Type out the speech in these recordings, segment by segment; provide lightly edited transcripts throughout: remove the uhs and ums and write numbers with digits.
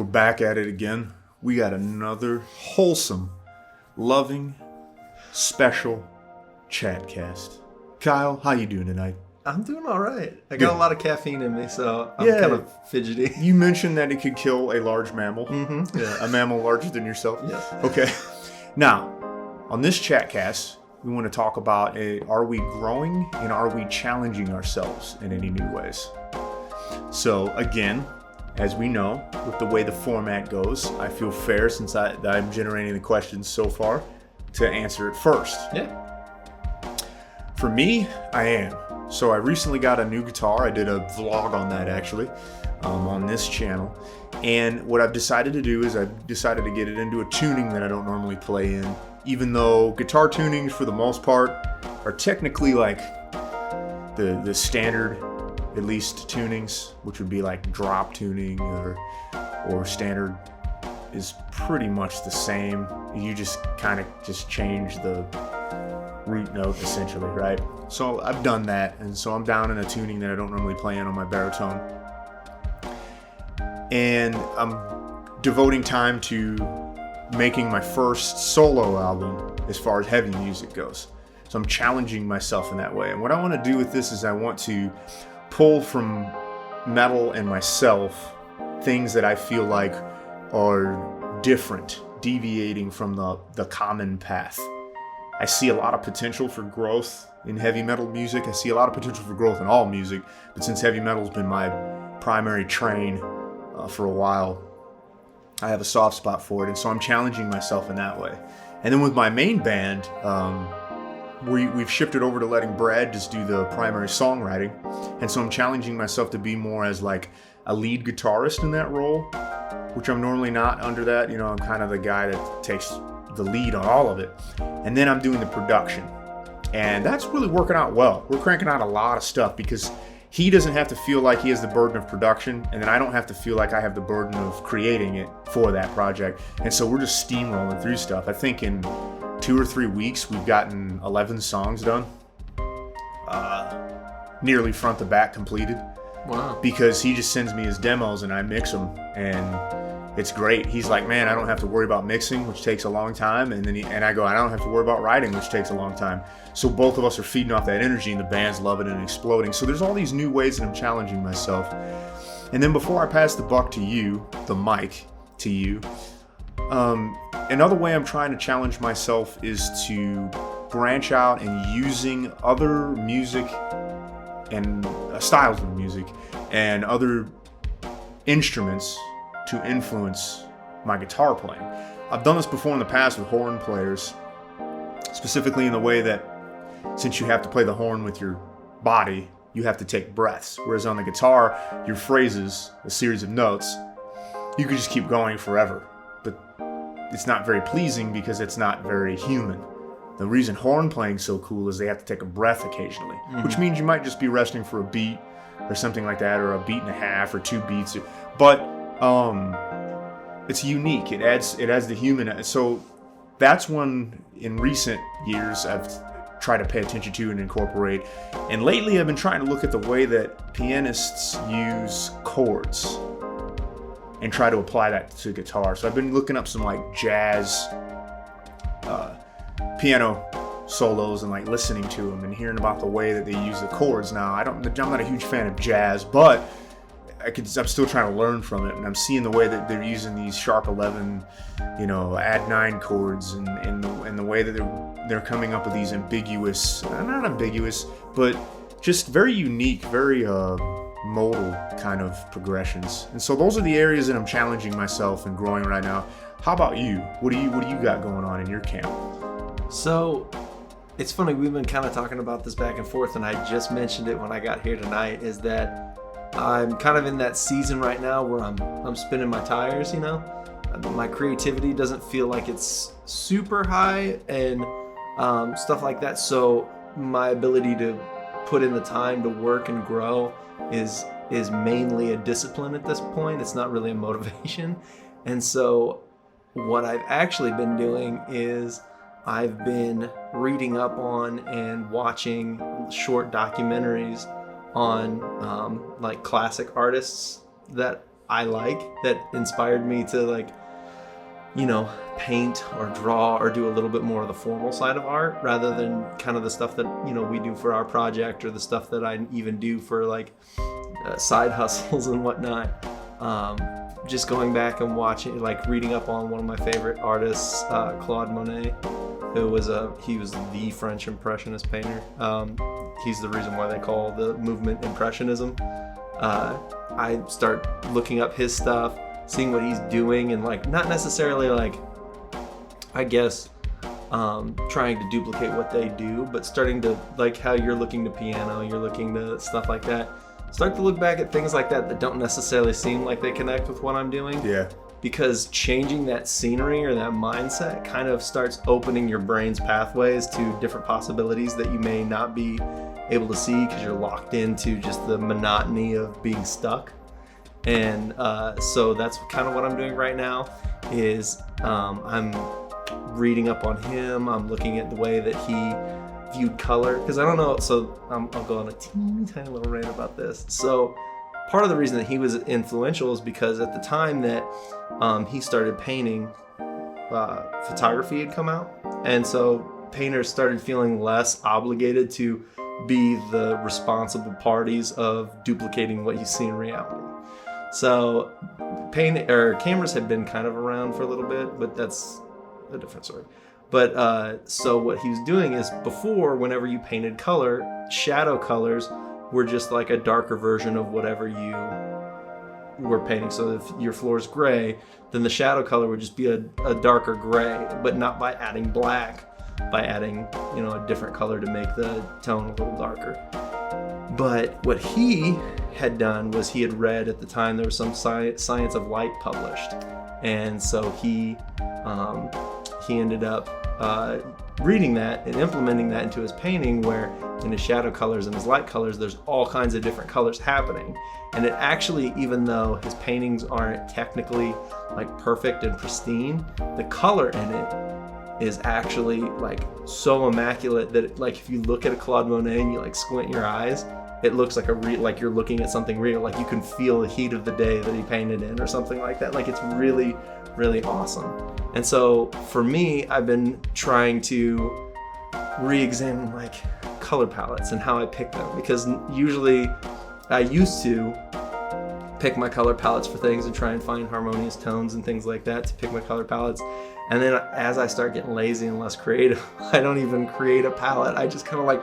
We're back at it again. We got another wholesome, loving, special Chatcast. Kyle, how you doing tonight? I'm doing all right. I got a lot of caffeine in me, so I'm kind of fidgety. You mentioned that it could kill a large mammal. Mm-hmm. Yeah, a mammal larger than yourself. Yes. Okay. Now, on this Chatcast, we want to talk about are we growing and are we challenging ourselves in any new ways? So, again, as we know, with the way the format goes, I feel fair since I'm generating the questions so far to answer it first. Yeah. For me, I am. So I recently got a new guitar. I did a vlog on that actually, on this channel. And what I've decided to do is I've decided to get it into a tuning that I don't normally play in, even though guitar tunings for the most part are technically like the standard, at least tunings, which would be like drop tuning or standard is pretty much the same. You just kind of just change the root note essentially, right? So I've done that, and so I'm down in a tuning that I don't normally play in on my baritone. And I'm devoting time to making my first solo album as far as heavy music goes. So I'm challenging myself in that way. And what I want to do with this is I want to pull from metal and myself things that I feel like are different, deviating from the common path. I see a lot of potential for growth in heavy metal music. I see a lot of potential for growth in all music, but since heavy metal's been my primary train for a while, I have a soft spot for it, and so I'm challenging myself in that way. And then with my main band, we've shifted over to letting Brad just do the primary songwriting, and so I'm challenging myself to be more as like a lead guitarist in that role, which I'm normally not under that. You know, I'm kind of the guy that takes the lead on all of it, and then I'm doing the production, and that's really working out well. We're cranking out a lot of stuff because he doesn't have to feel like he has the burden of production, and then I don't have to feel like I have the burden of creating it for that project, and so we're just steamrolling through stuff. I think in 2 or 3 weeks we've gotten 11 songs done, nearly front to back completed. Wow. Because he just sends me his demos and I mix them, and it's great. He's like, man, I don't have to worry about mixing, which takes a long time. And then I go, I don't have to worry about writing, which takes a long time. So both of us are feeding off that energy, and the band's loving it and exploding. So there's all these new ways that I'm challenging myself. And then before I pass the buck to you, the mic to you, another way I'm trying to challenge myself is to branch out and using other music and styles of music and other instruments to influence my guitar playing. I've done this before in the past with horn players, specifically in the way that since you have to play the horn with your body, you have to take breaths. Whereas on the guitar, your phrases, a series of notes, you could just keep going forever. But it's not very pleasing because it's not very human. The reason horn playing's so cool is they have to take a breath occasionally, which means you might just be resting for a beat or something like that, or a beat and a half or 2 beats. But it's unique. It adds the human. So that's one in recent years I've tried to pay attention to and incorporate. And lately I've been trying to look at the way that pianists use chords and try to apply that to guitar. So I've been looking up some like jazz piano solos and like listening to them and hearing about the way that they use the chords. Now I'm not a huge fan of jazz, but I'm still trying to learn from it, and I'm seeing the way that they're using these sharp 11, add 9 chords, and the way that they're coming up with these ambiguous, not ambiguous, but just very unique, very modal kind of progressions. And so those are the areas that I'm challenging myself and growing right now. How about you? What do you got going on in your camp? So it's funny, we've been kind of talking about this back and forth, and I just mentioned it when I got here tonight, is that I'm kind of in that season right now where I'm spinning my tires, My creativity doesn't feel like it's super high and stuff like that. So my ability to put in the time to work and grow is mainly a discipline at this point. It's not really a motivation. And so what I've actually been doing is I've been reading up on and watching short documentaries on like classic artists that I like that inspired me to like, you know, paint or draw or do a little bit more of the formal side of art rather than kind of the stuff that, you know, we do for our project or the stuff that I even do for like side hustles and whatnot. Just going back and watching, like reading up on one of my favorite artists, Claude Monet, who was he was the French Impressionist painter. He's the reason why they call the movement Impressionism. I start looking up his stuff, seeing what he's doing, and like not necessarily like, I guess, trying to duplicate what they do, but starting to like how you're looking to piano, you're looking to stuff like that. Start to look back at things like that don't necessarily seem like they connect with what I'm doing. Yeah. Because changing that scenery or that mindset kind of starts opening your brain's pathways to different possibilities that you may not be able to see because you're locked into just the monotony of being stuck. And so that's kind of what I'm doing right now is I'm reading up on him. I'm looking at the way that he viewed color, because I don't know, so I'll go on a teeny tiny little rant about this. So part of the reason that he was influential is because at the time that he started painting, photography had come out, and so painters started feeling less obligated to be the responsible parties of duplicating what you see in reality. So cameras had been kind of around for a little bit, but that's a different story. But so what he was doing is, before, whenever you painted color, shadow colors were just like a darker version of whatever you were painting. So if your floor is gray, then the shadow color would just be a darker gray, but not by adding black, by adding, you know, a different color to make the tone a little darker. But what he had done was he had read at the time there was some Science of Light published, and so he ended up reading that and implementing that into his painting, where in his shadow colors and his light colors there's all kinds of different colors happening. And it actually, even though his paintings aren't technically like perfect and pristine, the color in it is actually like so immaculate that like if you look at a Claude Monet and you like squint your eyes, it looks like like you're looking at something real, like you can feel the heat of the day that he painted in or something like that. Like it's really, really awesome. And so for me, I've been trying to re-examine like color palettes and how I pick them, because usually I used to pick my color palettes for things and try and find harmonious tones and things like that to pick my color palettes. And then as I start getting lazy and less creative, I don't even create a palette. I just kind of like,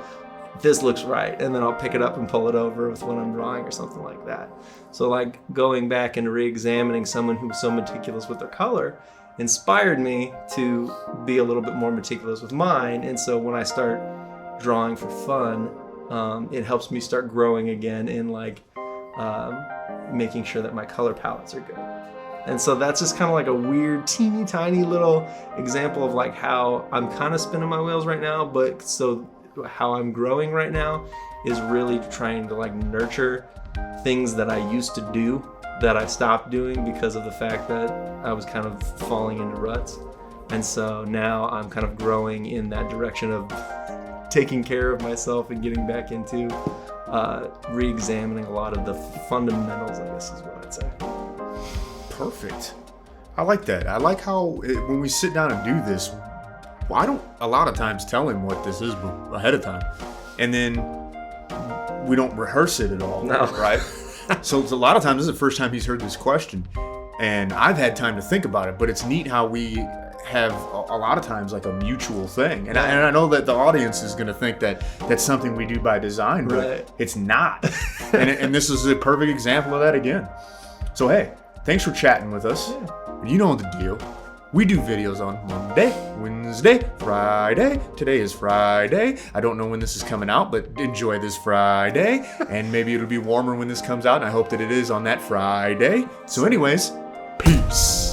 this looks right, and then I'll pick it up and pull it over with when I'm drawing or something like that. So like going back and re-examining someone who's so meticulous with their color inspired me to be a little bit more meticulous with mine. And so when I start drawing for fun, it helps me start growing again in like making sure that my color palettes are good. And so that's just kind of like a weird, teeny tiny little example of like how I'm kind of spinning my wheels right now, but so how I'm growing right now is really trying to like nurture things that I used to do that I stopped doing because of the fact that I was kind of falling into ruts. And so now I'm kind of growing in that direction of taking care of myself and getting back into re-examining a lot of the fundamentals, I guess is what I'd say. Perfect. I like that. I like how when we sit down and do this, I don't a lot of times tell him what this is ahead of time, and then we don't rehearse it at all. No. Right? So it's a lot of times, this is the first time he's heard this question, and I've had time to think about it, but it's neat how we have a lot of times like a mutual thing. And I know that the audience is going to think that that's something we do by design, but right. It's not. and this is a perfect example of that again. So hey, thanks for chatting with us. Yeah. You know the deal. We do videos on Monday, Wednesday, Friday. Today is Friday. I don't know when this is coming out, but enjoy this Friday. And maybe it'll be warmer when this comes out, and I hope that it is on that Friday. So anyways, peace.